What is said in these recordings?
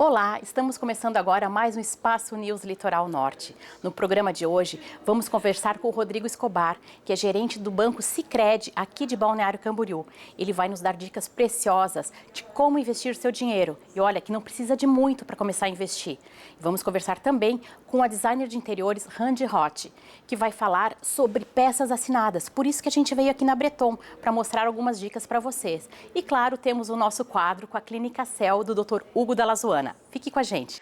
Olá, estamos começando agora mais um Espaço News Litoral Norte. No programa de hoje, vamos conversar com o Rodrigo Escobar, que é gerente do Banco Sicredi aqui de Balneário Camboriú. Ele vai nos dar dicas preciosas de como investir seu dinheiro. E olha, que não precisa de muito para começar a investir. Vamos conversar também com a designer de interiores Randy Roth, que vai falar sobre peças assinadas. Por isso que a gente veio aqui na Breton, para mostrar algumas dicas para vocês. E claro, temos o nosso quadro com a Clínica Cell do Dr. Hugo Dalazuana. Fique com a gente.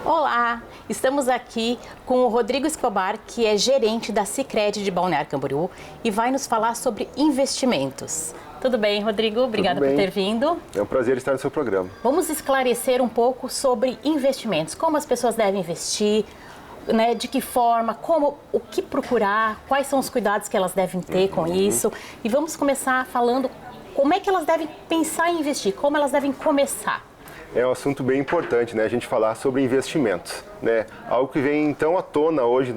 Olá, estamos aqui com o Rodrigo Escobar, que é gerente da Sicredi de Balneário Camboriú e vai nos falar sobre investimentos. Tudo bem, Rodrigo? Obrigada por ter vindo. É um prazer estar no seu programa. Vamos esclarecer um pouco sobre investimentos, como as pessoas devem investir, né, de que forma, o que procurar, quais são os cuidados que elas devem ter com isso. E vamos começar falando como é que elas devem pensar em investir, como elas devem começar. É um assunto bem importante, né, a gente falar sobre investimentos, né? Algo que vem então à tona hoje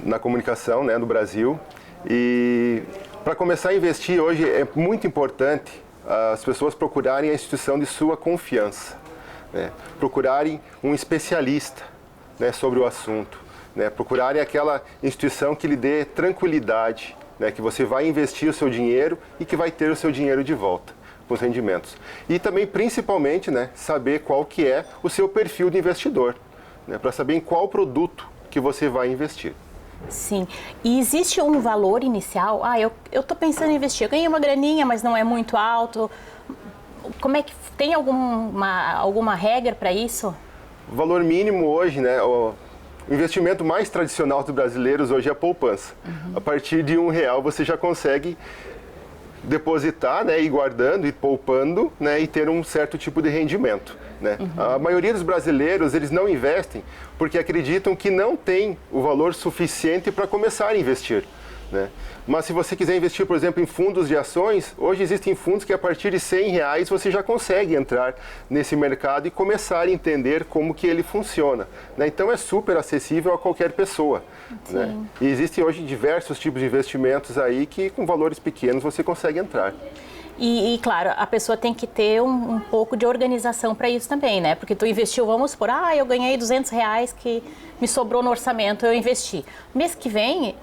na comunicação, né, no Brasil. E para começar a investir hoje é muito importante as pessoas procurarem a instituição de sua confiança, né? Procurarem um especialista, né, sobre o assunto, né, procurarem aquela instituição que lhe dê tranquilidade, né, que você vai investir o seu dinheiro e que vai ter o seu dinheiro de volta com os rendimentos. E também, principalmente, né, saber qual que é o seu perfil de investidor, né, para saber em qual produto que você vai investir. Sim. E existe um valor inicial? Eu estou pensando em investir, eu ganhei uma graninha, mas não é muito alto. Como é que tem alguma regra para isso? O valor mínimo hoje, né, o investimento mais tradicional dos brasileiros hoje é a poupança. A partir de R$1 você já consegue depositar, né, ir guardando e poupando, né, e ter um certo tipo de rendimento, né? A maioria dos brasileiros, eles não investem porque acreditam que não tem o valor suficiente para começar a investir, né? Mas se você quiser investir, por exemplo, em fundos de ações, hoje existem fundos que a partir de R$100 você já consegue entrar nesse mercado e começar a entender como que ele funciona, né? Então é super acessível a qualquer pessoa, né? E existem hoje diversos tipos de investimentos aí que com valores pequenos você consegue entrar. E claro, a pessoa tem que ter um pouco de organização para isso também, né? Porque tu investiu, vamos supor, eu ganhei R$200 que me sobrou no orçamento, eu investi. Mês que vem,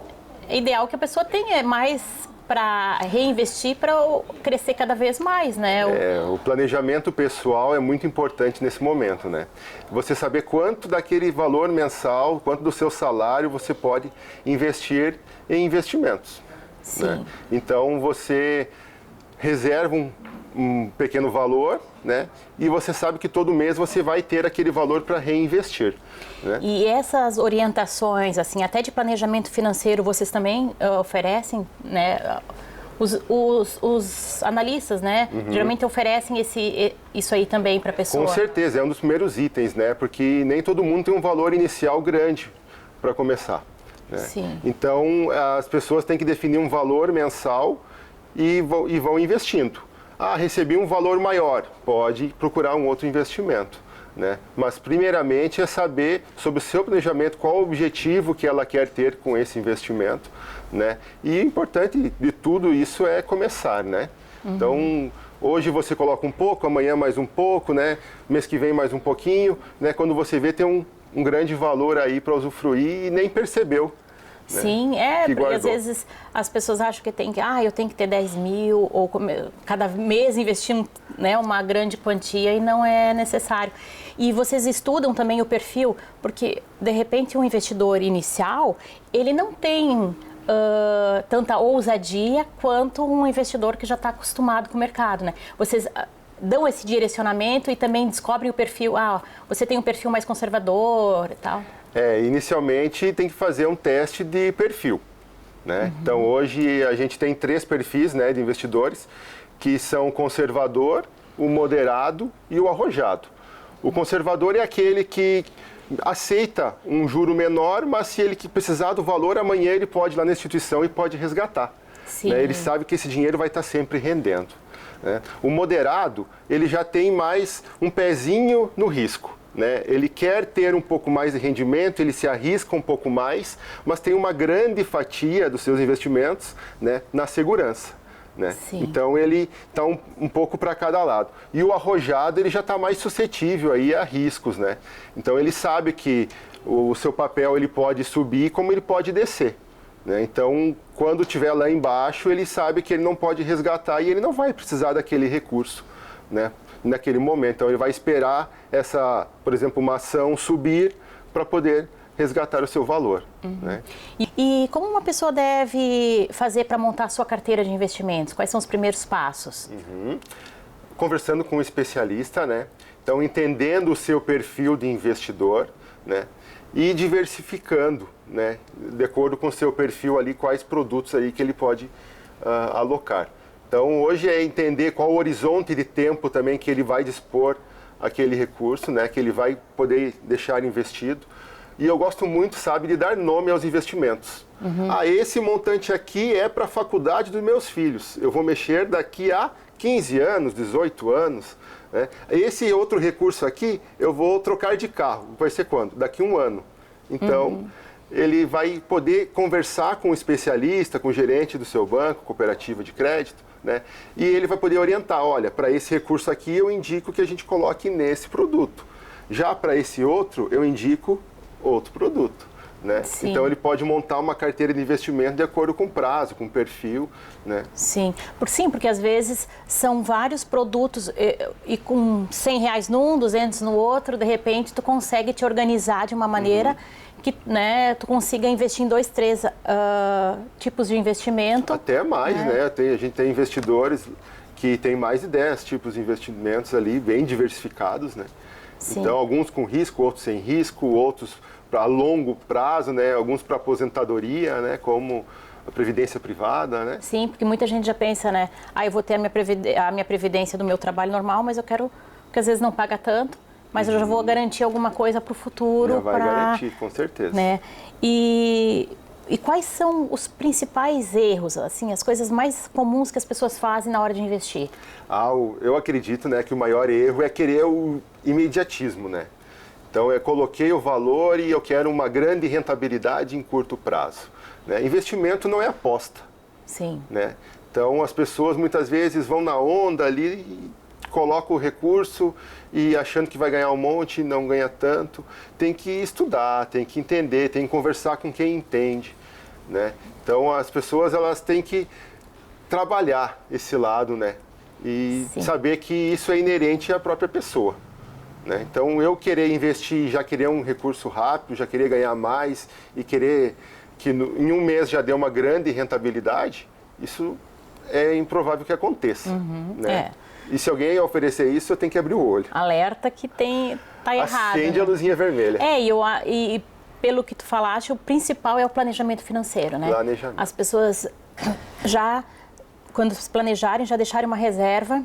é ideal que a pessoa tenha mais para reinvestir, para crescer cada vez mais, né? O planejamento pessoal é muito importante nesse momento, né? Você saber quanto daquele valor mensal, quanto do seu salário você pode investir em investimentos. Sim. Né? Então você reserva um pequeno valor, né? E você sabe que todo mês você vai ter aquele valor para reinvestir, né? E essas orientações, assim, até de planejamento financeiro, vocês também oferecem, né? Os analistas, né? Geralmente oferecem isso aí também para a pessoa. Com certeza, é um dos primeiros itens, né? Porque nem todo mundo tem um valor inicial grande para começar, né? Sim. Então, as pessoas têm que definir um valor mensal e vão investindo. Recebi um valor maior, pode procurar um outro investimento, né? Mas primeiramente é saber sobre o seu planejamento, qual o objetivo que ela quer ter com esse investimento, né? E o importante de tudo isso é começar, né? Então, hoje você coloca um pouco, amanhã mais um pouco, né? Mês que vem mais um pouquinho, né? Quando você vê, tem um grande valor aí para usufruir e nem percebeu. Né? Sim, porque às vezes as pessoas acham que eu tenho que ter 10 mil, ou cada mês investir, né, uma grande quantia, e não é necessário. E vocês estudam também o perfil, porque de repente um investidor inicial, ele não tem tanta ousadia quanto um investidor que já está acostumado com o mercado, né? Vocês dão esse direcionamento e também descobrem o perfil, você tem um perfil mais conservador e tal. Inicialmente tem que fazer um teste de perfil, né? Então hoje a gente tem 3 perfis, né, de investidores, que são o conservador, o moderado e o arrojado. O conservador é aquele que aceita um juro menor, mas se ele precisar do valor, amanhã ele pode ir lá na instituição e pode resgatar. Né? Ele sabe que esse dinheiro vai estar sempre rendendo, né? O moderado, ele já tem mais um pezinho no risco, né? Ele quer ter um pouco mais de rendimento, ele se arrisca um pouco mais, mas tem uma grande fatia dos seus investimentos, né, na segurança, né? Sim. Então ele está um pouco para cada lado. E o arrojado ele já está mais suscetível aí a riscos, né? Então ele sabe que o seu papel ele pode subir como ele pode descer, né? Então quando estiver lá embaixo ele sabe que ele não pode resgatar e ele não vai precisar daquele recurso, né? Naquele momento. Então ele vai esperar essa, por exemplo, uma ação subir para poder resgatar o seu valor. Né? E como uma pessoa deve fazer para montar a sua carteira de investimentos? Quais são os primeiros passos? Conversando com um especialista, né? Então entendendo o seu perfil de investidor, né? E diversificando, né? De acordo com o seu perfil ali, quais produtos aí que ele pode alocar. Então hoje é entender qual o horizonte de tempo também que ele vai dispor aquele recurso, né? Que ele vai poder deixar investido. E eu gosto muito, sabe, de dar nome aos investimentos. Esse montante aqui é para a faculdade dos meus filhos. Eu vou mexer daqui a 15 anos, 18 anos. Né? Esse outro recurso aqui, eu vou trocar de carro. Vai ser quando? Daqui a um ano. Então, ele vai poder conversar com o especialista, com o gerente do seu banco, cooperativa de crédito, né? E ele vai poder orientar, olha, para esse recurso aqui eu indico que a gente coloque nesse produto. Já para esse outro, eu indico outro produto, né? Então ele pode montar uma carteira de investimento de acordo com o prazo, com o perfil, né? Sim, porque às vezes são vários produtos e com R$100 num, 200 no outro, de repente tu consegue te organizar de uma maneira que, né, tu consiga investir em 2, 3 tipos de investimento. Até mais, né? A gente tem investidores que têm mais de 10 tipos de investimentos ali, bem diversificados, né? Sim. Então, alguns com risco, outros sem risco, outros para longo prazo, né? Alguns para aposentadoria, né? Como a previdência privada, né? Sim, porque muita gente já pensa, né? Eu vou ter a minha previdência do meu trabalho normal, mas eu quero, porque às vezes não paga tanto, mas eu já vou garantir alguma coisa para o futuro. Já vai garantir, com certeza. Né? E quais são os principais erros, assim, as coisas mais comuns que as pessoas fazem na hora de investir? Eu acredito, né, que o maior erro é querer o imediatismo, né? Então, eu coloquei o valor e eu quero uma grande rentabilidade em curto prazo, né? Investimento não é aposta. Sim. Né? Então, as pessoas muitas vezes vão na onda ali e colocam o recurso e achando que vai ganhar um monte, não ganha tanto. Tem que estudar, tem que entender, tem que conversar com quem entende, né? Então, as pessoas elas têm que trabalhar esse lado, né? E saber que isso é inerente à própria pessoa. Né? Então, eu querer investir, já querer um recurso rápido, já querer ganhar mais e querer que em um mês já dê uma grande rentabilidade, isso é improvável que aconteça. Né? E se alguém oferecer isso, eu tenho que abrir o olho. Alerta que tá errado. Acende a luzinha vermelha. E pelo que tu falaste, o principal é o planejamento financeiro, né? Planejamento. As pessoas já, quando se planejarem, já deixarem uma reserva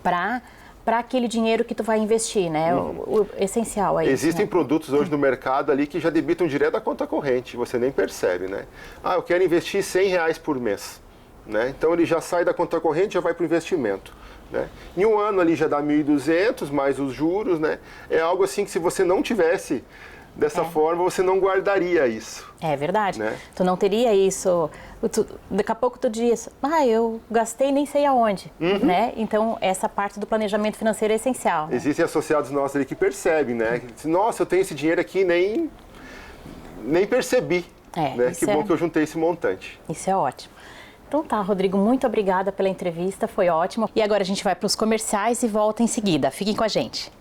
para aquele dinheiro que tu vai investir, né? O essencial é isso. Existem produtos hoje no mercado ali que já debitam direto da conta corrente, você nem percebe, né? Eu quero investir R$100 por mês, né? Então ele já sai da conta corrente e já vai para o investimento, né? Em um ano ali já dá 1.200 mais os juros, né? É algo assim que se você não tivesse dessa forma, você não guardaria isso. É verdade. Né? Tu não teria isso. Daqui a pouco tu diz, eu gastei nem sei aonde, né? Então, essa parte do planejamento financeiro é essencial. Né? Existem associados nossos ali que percebem, né? Nossa, eu tenho esse dinheiro aqui e nem percebi. Né? Que bom que eu juntei esse montante. Isso é ótimo. Então tá, Rodrigo, muito obrigada pela entrevista, foi ótimo. E agora a gente vai para os comerciais e volta em seguida. Fiquem com a gente.